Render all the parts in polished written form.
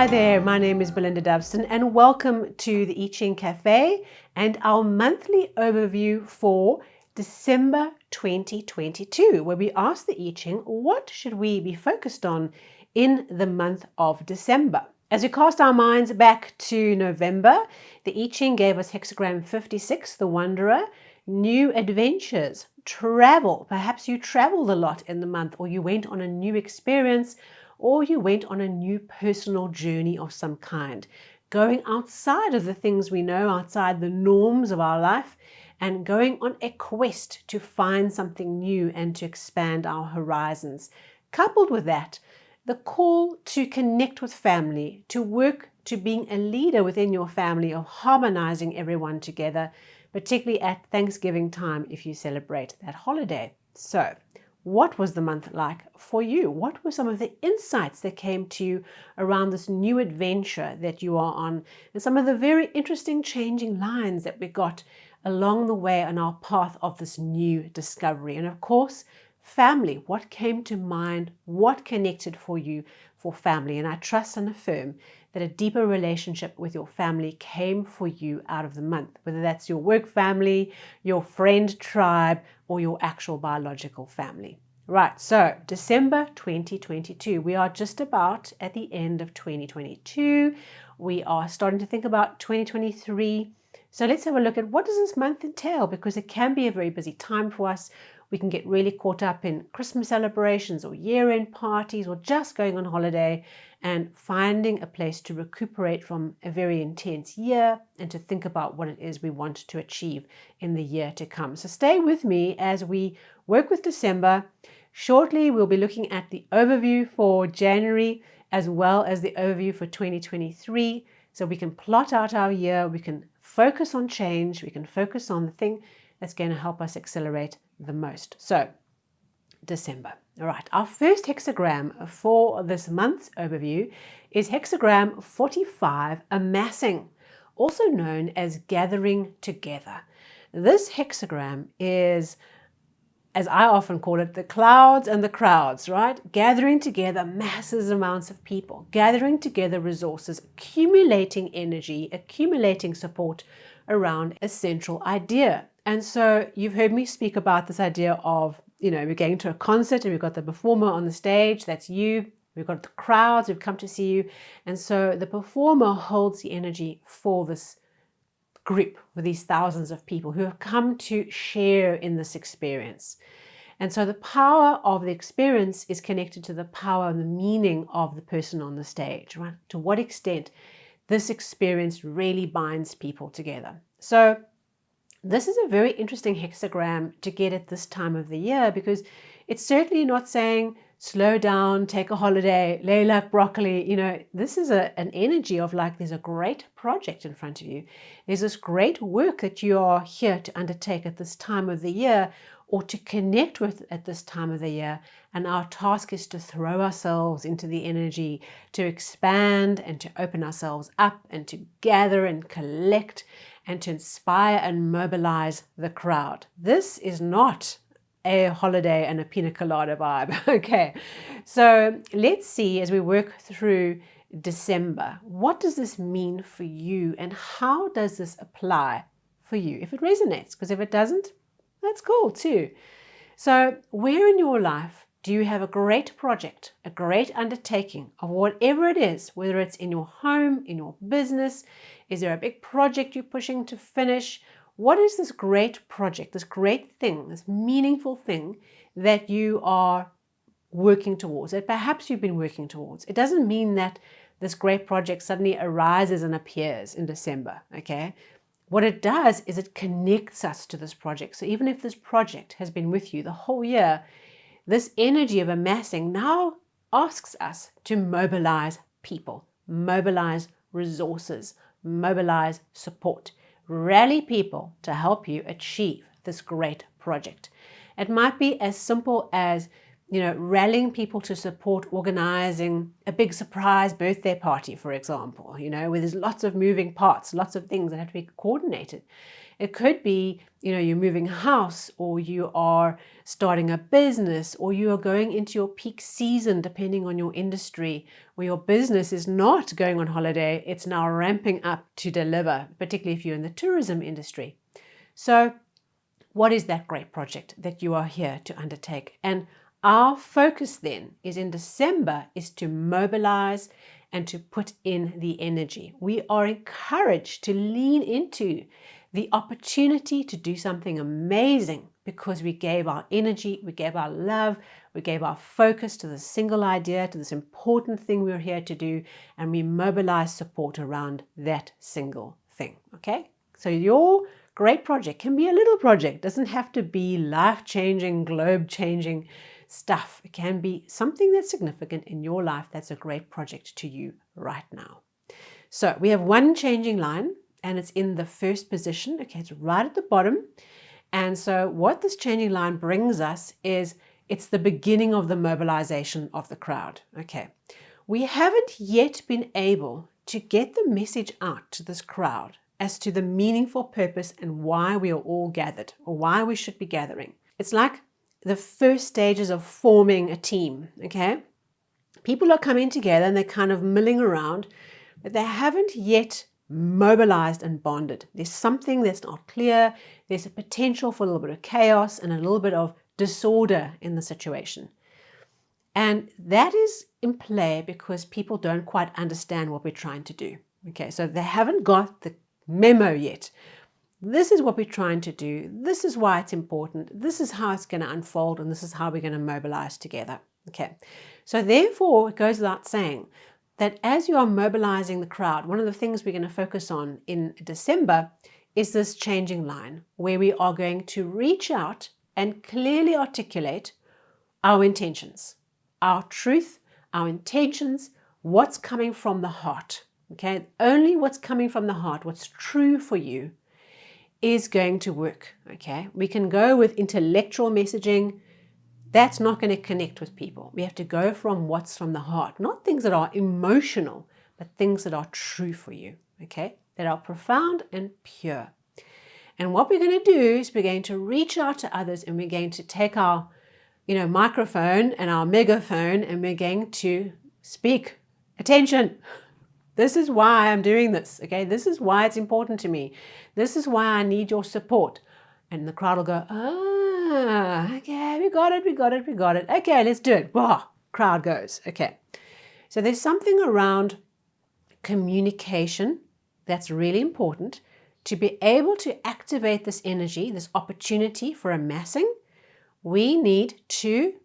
Hi there, my name is Belinda Dovston and welcome to the I Ching Cafe and our monthly overview for December 2022, where we ask the I Ching, what should we be focused on in the month of December? As we cast our minds back to November, the I Ching gave us Hexagram 56, the Wanderer, new adventures, travel. Perhaps you traveled a lot in the month, or you went on a new experience, or you went on a new personal journey of some kind, going outside of the things we know, outside the norms of our life, and going on a quest to find something new and to expand our horizons. Coupled with that, the call to connect with family, to work to being a leader within your family, of harmonizing everyone together, particularly at Thanksgiving time if you celebrate that holiday. So, what was the month like for you? What were some of the insights that came to you around this new adventure that you are on, and some of the very interesting changing lines that we got along the way on our path of this new discovery? And of course, family. What came to mind? What connected for you for family? And I trust and affirm that a deeper relationship with your family came for you out of the month, whether that's your work family, your friend tribe, or your actual biological family. Right, so December 2022, we are just about at the end of 2022. We are starting to think about 2023. So let's have a look at what does this month entail, because it can be a very busy time for us. We can get really caught up in Christmas celebrations or year-end parties or just going on holiday and finding a place to recuperate from a very intense year and to think about what it is we want to achieve in the year to come. So stay with me as we work with December. Shortly, we'll be looking at the overview for January as well as the overview for 2023. So we can plot out our year, we can focus on change, we can focus on the thing that's going to help us accelerate the most. So, December. All right, our first hexagram for this month's overview is hexagram 45, Amassing, also known as gathering together. This hexagram is, as I often call it, the clouds and the crowds, right? Gathering together massive amounts of people, gathering together resources, accumulating energy, accumulating support around a central idea. And so you've heard me speak about this idea of, we're going to a concert and we've got the performer on the stage, that's you. We've got the crowds who've come to see you. And so the performer holds the energy for this group with these thousands of people who have come to share in this experience. And so the power of the experience is connected to the power and the meaning of the person on the stage, right? To what extent this experience really binds people together. So this is a very interesting hexagram to get at this time of the year, because it's certainly not saying slow down, take a holiday, lay like broccoli. This is an energy of like there's a great project in front of you. There's this great work that you are here to undertake at this time of the year, or to connect with at this time of the year. And our task is to throw ourselves into the energy, to expand and to open ourselves up and to gather and collect and to inspire and mobilize the crowd. This is not a holiday and a pina colada vibe. Okay, so let's see as we work through December, what does this mean for you and how does this apply for you if it resonates? Because if it doesn't, that's cool too. So where in your life do you have a great project, a great undertaking of whatever it is, whether it's in your home, in your business? Is there a big project you're pushing to finish? What is this great project, this great thing, this meaningful thing that you are working towards, that perhaps you've been working towards? It doesn't mean that this great project suddenly arises and appears in December, okay? What it does is it connects us to this project. So even if this project has been with you the whole year, this energy of amassing now asks us to mobilize people, mobilize resources, mobilize support, rally people to help you achieve this great project. It might be as simple as rallying people to support organizing a big surprise birthday party, for example, where there's lots of moving parts, lots of things that have to be coordinated. It could be, you're moving house, or you are starting a business, or you are going into your peak season, depending on your industry, where your business is not going on holiday, it's now ramping up to deliver, particularly if you're in the tourism industry. So what is that great project that you are here to undertake? And our focus then is in December is to mobilize and to put in the energy. We are encouraged to lean into the opportunity to do something amazing because we gave our energy, we gave our love, we gave our focus to this single idea, to this important thing we're here to do, and we mobilize support around that single thing. Okay? So your great project can be a little project, doesn't have to be life-changing, globe-changing stuff. It can be something that's significant in your life that's a great project to you right now. So we have one changing line, and it's in the first position. Okay, it's right at the bottom. And so what this changing line brings us is it's the beginning of the mobilization of the crowd. Okay, we haven't yet been able to get the message out to this crowd as to the meaningful purpose and why we are all gathered, or why we should be gathering. It's like the first stages of forming a team, okay? People are coming together and they're kind of milling around, but they haven't yet mobilized and bonded. There's something that's not clear. There's a potential for a little bit of chaos and a little bit of disorder in the situation. And that is in play because people don't quite understand what we're trying to do. Okay, so they haven't got the memo yet. This is what we're trying to do. This is why it's important. This is how it's going to unfold, and this is how we're going to mobilize together. Okay, so therefore it goes without saying that as you are mobilizing the crowd, one of the things we're going to focus on in December is this changing line, where we are going to reach out and clearly articulate our intentions, our truth, our intentions, what's coming from the heart. Okay, only what's coming from the heart, what's true for you, is going to work. Okay, we can go with intellectual messaging. That's not going to connect with people. We have to go from what's from the heart, not things that are emotional, but things that are true for you. Okay, that are profound and pure. And what we're going to do is we're going to reach out to others, and we're going to take our microphone and our megaphone, and we're going to speak. Attention. This is why I'm doing this, okay? This is why it's important to me. This is why I need your support. And the crowd will go, okay, we got it. Okay, let's do it. Wow, crowd goes, okay. So there's something around communication that's really important to be able to activate this energy, this opportunity for amassing. We need to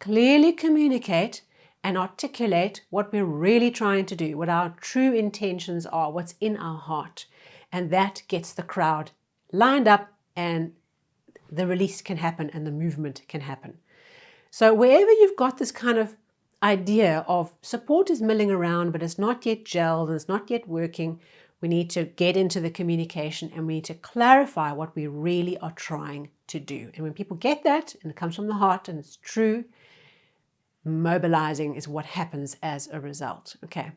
clearly communicate and articulate what we're really trying to do, what our true intentions are, what's in our heart. And that gets the crowd lined up, and the release can happen and the movement can happen. So wherever you've got this kind of idea of support is milling around, but it's not yet gelled and it's not yet working, we need to get into the communication, and we need to clarify what we really are trying to do. And when people get that, and it comes from the heart and it's true, mobilizing is what happens as a result. Okay.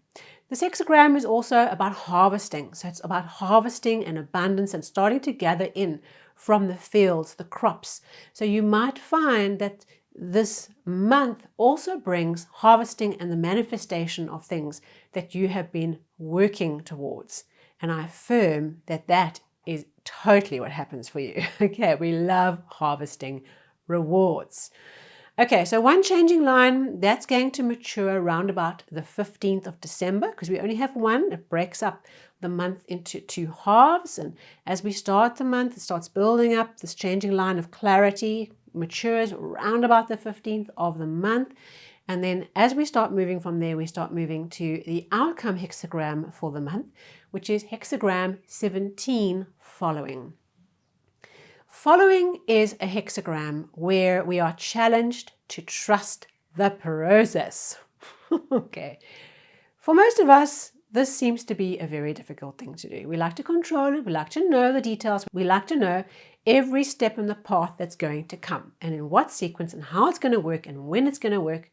This hexagram is also about harvesting. So it's about harvesting and abundance and starting to gather in from the fields, the crops. So you might find that this month also brings harvesting and the manifestation of things that you have been working towards. And I affirm that that is totally what happens for you. Okay, we love harvesting rewards. Okay, so one changing line, that's going to mature around about the 15th of December, because we only have one. It breaks up the month into two halves. And as we start the month, it starts building up. This changing line of clarity matures around about the 15th of the month. And then as we start moving from there, we start moving to the outcome hexagram for the month, which is hexagram 17 following. Following is a hexagram where we are challenged to trust the process. Okay. For most of us, this seems to be a very difficult thing to do. We like to control it. We like to know the details. We like to know every step in the path that's going to come and in what sequence and how it's going to work and when it's going to work.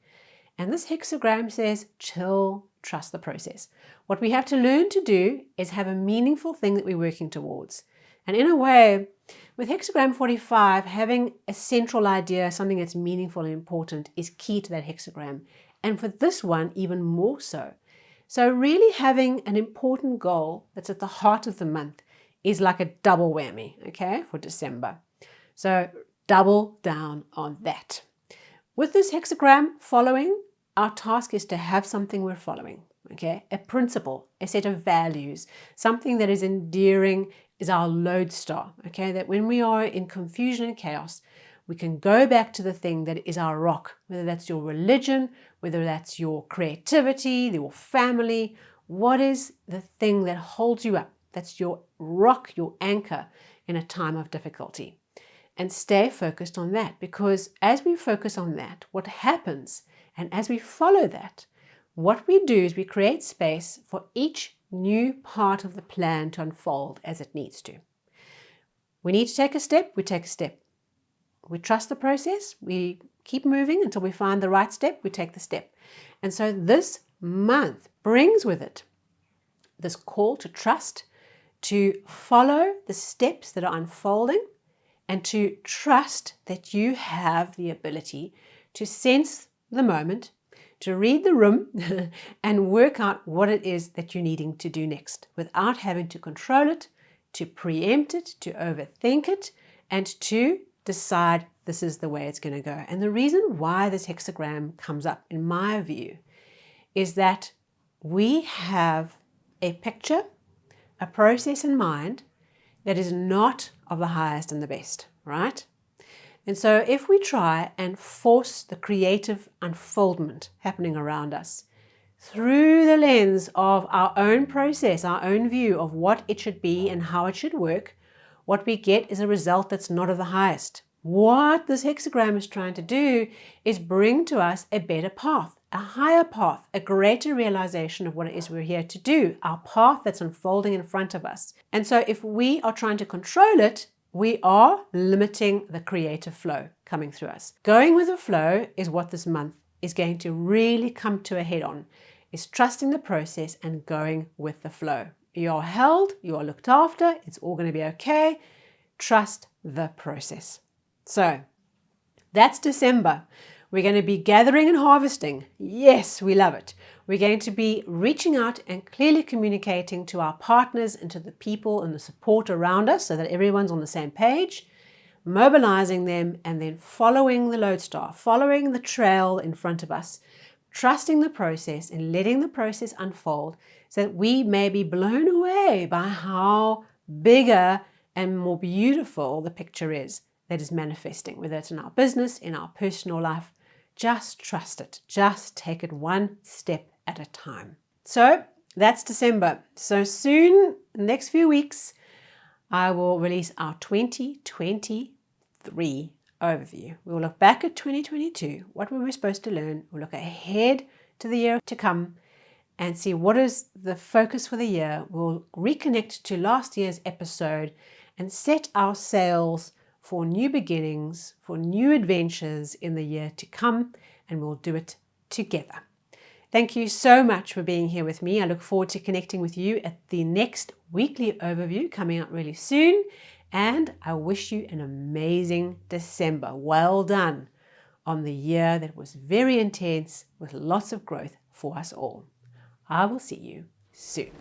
And this hexagram says, chill, trust the process. What we have to learn to do is have a meaningful thing that we're working towards. And in a way, with hexagram 45, having a central idea, something that's meaningful and important, is key to that hexagram. And for this one, even more so. So really having an important goal that's at the heart of the month is like a double whammy, okay, for December. So double down on that. With this hexagram following, our task is to have something we're following, okay? A principle, a set of values, something that is endearing is our lodestar, okay? That when we are in confusion and chaos, we can go back to the thing that is our rock, whether that's your religion, whether that's your creativity, your family. What is the thing that holds you up? That's your rock, your anchor in a time of difficulty. And stay focused on that, because as we focus on that, what happens, and as we follow that, what we do is we create space for each new part of the plan to unfold as it needs to. We need to take a step, we take a step. We trust the process, we keep moving until we find the right step, we take the step. And so this month brings with it this call to trust, to follow the steps that are unfolding, and to trust that you have the ability to sense the moment, to read the room and work out what it is that you're needing to do next without having to control it, to preempt it, to overthink it, and to decide this is the way it's going to go. And the reason why this hexagram comes up, in my view, is that we have a picture, a process in mind that is not of the highest and the best, right? And so if we try and force the creative unfoldment happening around us through the lens of our own process, our own view of what it should be and how it should work, what we get is a result that's not of the highest. What this hexagram is trying to do is bring to us a better path, a higher path, a greater realization of what it is we're here to do, our path that's unfolding in front of us. And so if we are trying to control it, we are limiting the creative flow coming through us. Going with the flow is what this month is going to really come to a head on, is trusting the process and going with the flow. You are held, you are looked after, it's all going to be okay. Trust the process. So that's December. We're going to be gathering and harvesting. Yes, we love it. We're going to be reaching out and clearly communicating to our partners and to the people and the support around us so that everyone's on the same page, mobilizing them and then following the lodestar, following the trail in front of us, trusting the process and letting the process unfold so that we may be blown away by how bigger and more beautiful the picture is that is manifesting, whether it's in our business, in our personal life. Just trust it. Just take it one step at a time. So that's December. So soon, the next few weeks, I will release our 2023 overview. We'll look back at 2022, what were we supposed to learn. We'll look ahead to the year to come and see what is the focus for the year. We'll reconnect to last year's episode and set our sails for new beginnings, for new adventures in the year to come, and we'll do it together. Thank you so much for being here with me. I look forward to connecting with you at the next weekly overview coming out really soon, and I wish you an amazing December. Well done on the year that was very intense with lots of growth for us all. I will see you soon.